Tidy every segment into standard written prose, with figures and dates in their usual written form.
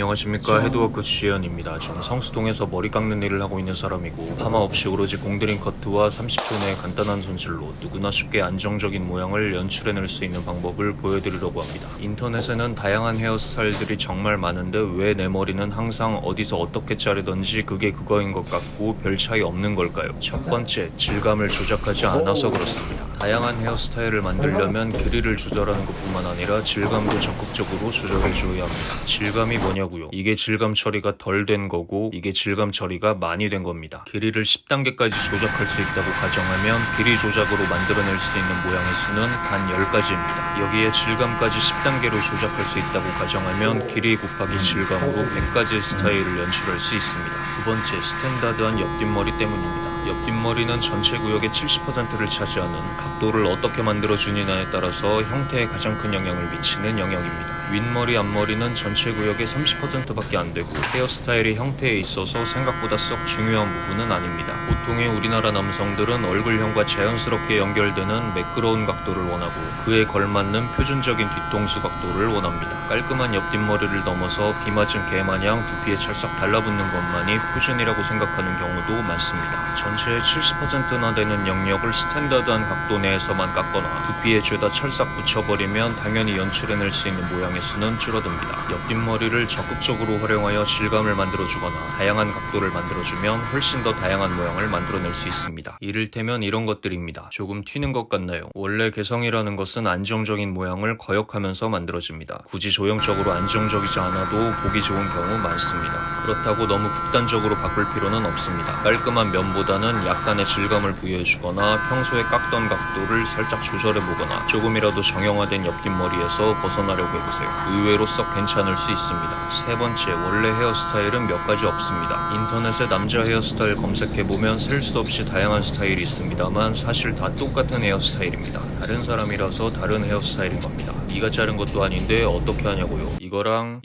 안녕하십니까, 헤드워크 주혜연입니다. 저는 성수동에서 머리 깎는 일을 하고 있는 사람이고, 파마 없이 오로지 공드림 커트와 30초 내의 간단한 손질로 누구나 쉽게 안정적인 모양을 연출해낼 수 있는 방법을 보여드리려고 합니다. 인터넷에는 다양한 헤어스타일들이 정말 많은데 왜 내 머리는 항상 어디서 어떻게 자르던지 그게 그거인 것 같고 별 차이 없는 걸까요? 첫 번째, 질감을 조작하지 않아서 그렇습니다. 다양한 헤어스타일을 만들려면 길이를 조절하는 것뿐만 아니라 질감도 적극적으로 조절해줘야 합니다. 질감이 뭐냐고요? 이게 질감 처리가 덜 된 거고, 이게 질감 처리가 많이 된 겁니다. 길이를 10단계까지 조작할 수 있다고 가정하면 길이 조작으로 만들어낼 수 있는 모양의 수는 단 10가지입니다. 여기에 질감까지 10단계로 조작할 수 있다고 가정하면 길이 곱하기 질감으로 100가지의 스타일을 연출할 수 있습니다. 두 번째, 스탠다드한 옆뒷머리 때문입니다. 옆뒷머리는 전체 구역의 70%를 차지하는 각도를 어떻게 만들어주느냐에 따라서 형태에 가장 큰 영향을 미치는 영역입니다. 윗머리, 앞머리는 전체 구역의 30%밖에 안 되고 헤어스타일의 형태에 있어서 생각보다 썩 중요한 부분은 아닙니다. 보통의 우리나라 남성들은 얼굴형과 자연스럽게 연결되는 매끄러운 각도를 원하고 그에 걸맞는 표준적인 뒤통수 각도를 원합니다. 깔끔한 옆뒷머리를 넘어서 비 맞은 개마냥 두피에 찰싹 달라붙는 것만이 표준이라고 생각하는 경우도 많습니다. 전체의 70%나 되는 영역을 스탠다드한 각도 내에서만 깎거나 두피에 죄다 찰싹 붙여버리면 당연히 연출해낼 수 있는 모양의 수는 줄어듭니다. 옆뒷머리를 적극적으로 활용하여 질감을 만들어주거나 다양한 각도를 만들어주면 훨씬 더 다양한 모양을 만들어낼 수 있습니다. 이를테면 이런 것들입니다. 조금 튀는 것 같나요? 원래 개성이라는 것은 안정적인 모양을 거역하면서 만들어집니다. 굳이 조형적으로 안정적이지 않아도 보기 좋은 경우 많습니다. 그렇다고 너무 극단적으로 바꿀 필요는 없습니다. 깔끔한 면보다는 약간의 질감을 부여해주거나 평소에 깎던 각도를 살짝 조절해보거나 조금이라도 정형화된 옆뒷머리에서 벗어나려고 해보세요. 의외로 썩 괜찮을 수 있습니다. 세 번째, 원래 헤어스타일은 몇 가지 없습니다. 인터넷에 남자 헤어스타일 검색해보면 셀 수 없이 다양한 스타일이 있습니다만 사실 다 똑같은 헤어스타일입니다. 다른 사람이라서 다른 헤어스타일인 겁니다. 네가 자른 것도 아닌데 어떻게 하냐고요? 이거랑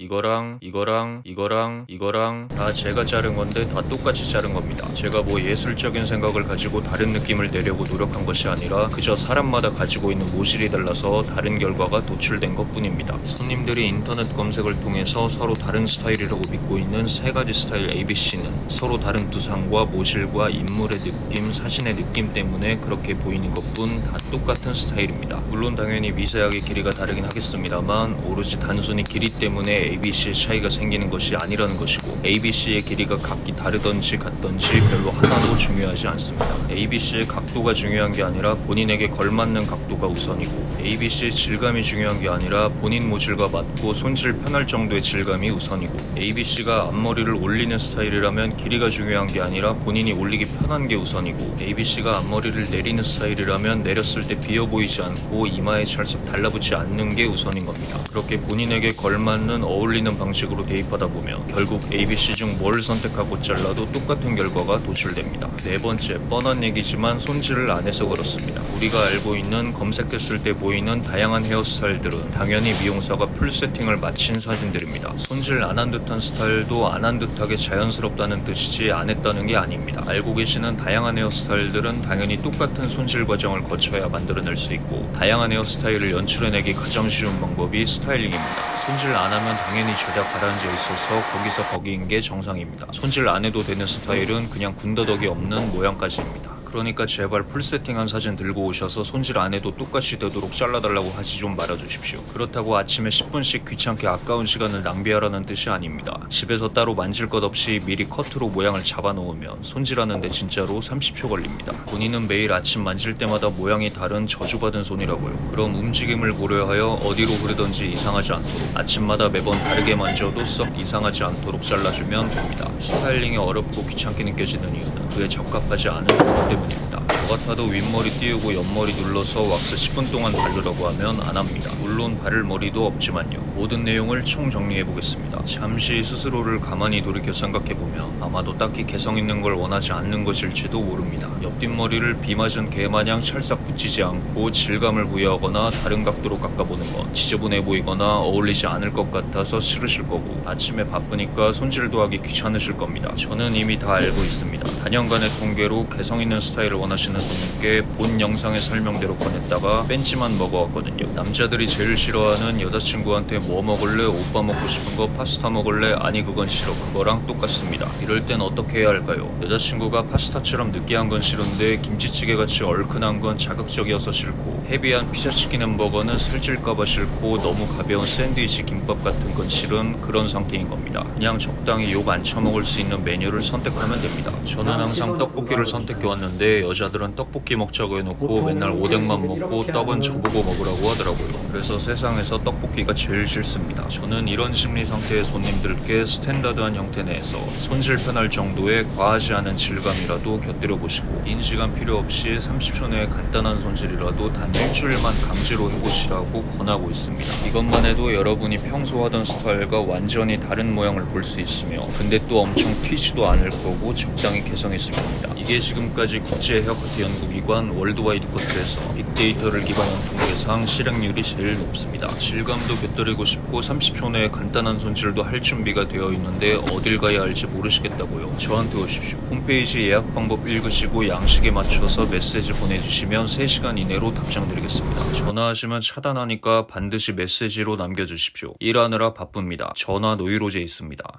다 제가 자른 건데 다 똑같이 자른 겁니다. 제가 뭐 예술적인 생각을 가지고 다른 느낌을 내려고 노력한 것이 아니라 그저 사람마다 가지고 있는 모질이 달라서 다른 결과가 도출된 것 뿐입니다. 손님들이 인터넷 검색을 통해서 서로 다른 스타일이라고 믿고 있는 세 가지 스타일 ABC는 서로 다른 두상과 모질과 인물의 느낌, 사진의 느낌 때문에 그렇게 보이는 것뿐 다 똑같은 스타일입니다. 물론 당연히 미세하게 길이가 다르긴 하겠습니다만 오로지 단순히 길이 때문에 ABC의 차이가 생기는 것이 아니라는 것이고 ABC의 길이가 각기 다르던지 같던지 별로 하나도 중요하지 않습니다. ABC의 각도가 중요한 게 아니라 본인에게 걸맞는 각도가 우선이고 ABC의 질감이 중요한 게 아니라 본인 모질과 맞고 손질 편할 정도의 질감이 우선이고 ABC가 앞머리를 올리는 스타일이라면 길이가 중요한 게 아니라 본인이 올리기 편한 게 우선이고 ABC가 앞머리를 내리는 스타일이라면 내렸을 때 비어 보이지 않고 이마에 찰싹 달라붙지 않는 게 우선인 겁니다. 그렇게 본인에게 걸맞는 어울리는 방식으로 대입하다 보면 결국 ABC 중 뭘 선택하고 잘라도 똑같은 결과가 도출됩니다. 네 번째, 뻔한 얘기지만 손질을 안 해서 그렇습니다. 우리가 알고 있는 검색했을 때 보이는 다양한 헤어스타일들은 당연히 미용사가 풀 세팅을 마친 사진들입니다. 손질 안 한 듯한 스타일도 안 한 듯하게 자연스럽다는 뜻이지 안 했다는 게 아닙니다. 알고 계시는 다양한 헤어스타일들은 당연히 똑같은 손질 과정을 거쳐야 만들어낼 수 있고 다양한 헤어스타일을 연출해내기 가장 쉬운 방법이 스타일링입니다. 손질 안 하면 당연히 죄다 가라앉아 있어서 거기서 거기인 게 정상입니다. 손질 안 해도 되는 스타일은 그냥 군더더기 없는 모양까지입니다. 그러니까 제발 풀세팅한 사진 들고 오셔서 손질 안 해도 똑같이 되도록 잘라달라고 하지 좀 말아주십시오. 그렇다고 아침에 10분씩 귀찮게 아까운 시간을 낭비하라는 뜻이 아닙니다. 집에서 따로 만질 것 없이 미리 커트로 모양을 잡아 놓으면 손질하는데 진짜로 30초 걸립니다. 본인은 매일 아침 만질 때마다 모양이 다른 저주받은 손이라고요. 그럼 움직임을 고려하여 어디로 흐르던지 이상하지 않도록 아침마다 매번 다르게 만져도 썩 이상하지 않도록 잘라주면 됩니다. 스타일링이 어렵고 귀찮게 느껴지는 이유는 그에 적합하지 않은 부분 때문입니다. 저 같아도 윗머리 띄우고 옆머리 눌러서 왁스 10분 동안 바르라고 하면 안 합니다. 물론 바를 머리도 없지만요. 모든 내용을 총정리해보겠습니다. 잠시 스스로를 가만히 돌이켜 생각해보면 아마도 딱히 개성 있는 걸 원하지 않는 것일지도 모릅니다. 옆뒷머리를 비 맞은 개마냥 찰싹 붙이지 않고 질감을 부여하거나 다른 각도로 깎아보는 건 지저분해 보이거나 어울리지 않을 것 같아서 싫으실 거고 아침에 바쁘니까 손질도 하기 귀찮으실 겁니다. 저는 이미 다 알고 있습니다. 단연간의 통계로 개성 있는 스타일을 원하시는 손님께 본 영상의 설명대로 권했다가 벤치만 먹어왔거든요. 남자들이 제일 싫어하는 여자친구한테 뭐 먹을래? 오빠 먹고 싶은 거 파스타 먹을래? 아니 그건 싫어. 그거랑 똑같습니다. 이럴 땐 어떻게 해야 할까요? 여자친구가 파스타처럼 느끼한 건 싫은데 김치찌개같이 얼큰한 건 자극적이어서 싫고, 헤비한 피자치킨 햄버거는 살찔까봐 싫고, 너무 가벼운 샌드위치 김밥 같은 건 싫은 그런 상태인 겁니다. 그냥 적당히 욕 안 처먹을 수 있는 메뉴를 선택하면 됩니다. 저는 항상 떡볶이를 선택해왔는데 여자들은 떡볶이 먹자고 해놓고 맨날 오뎅만 먹고 떡은 저보고 먹으라고 하더라고요. 그래서 세상에서 떡볶이가 제일 싫습니다. 저는 이런 심리 상태의 손님들께 스탠다드한 형태 내에서 손질 편할 정도의 과하지 않은 질감이라도 곁들여 보시고, 긴 시간 필요 없이 30초 내에 간단한 손질이라도 단 일주일만 강제로 해보시라고 권하고 있습니다. 이것만 해도 여러분이 평소 하던 스타일과 완전히 다른 모양을 볼 수 있으며, 근데 또 엄청 튀지도 않을 거고 적당히 개성있을 겁니다. 이게 지금까지 국제 헤어커트 연구기관 월드와이드 커트에서 빅데이터를 기반한 통계상 실행률이 제일 높습니다. 질감도 곁들이고 싶고 30초 내에 간단한 손질도 할 준비가 되어 있는데 어딜 가야 할지 모르시겠다고요? 저한테 오십시오. 홈페이지 예약 방법 읽으시고 양식에 맞춰서 메시지 보내주시면 3시간 이내로 답장드리겠습니다. 전화하시면 차단하니까 반드시 메시지로 남겨주십시오. 일하느라 바쁩니다. 전화 노이로제 있습니다.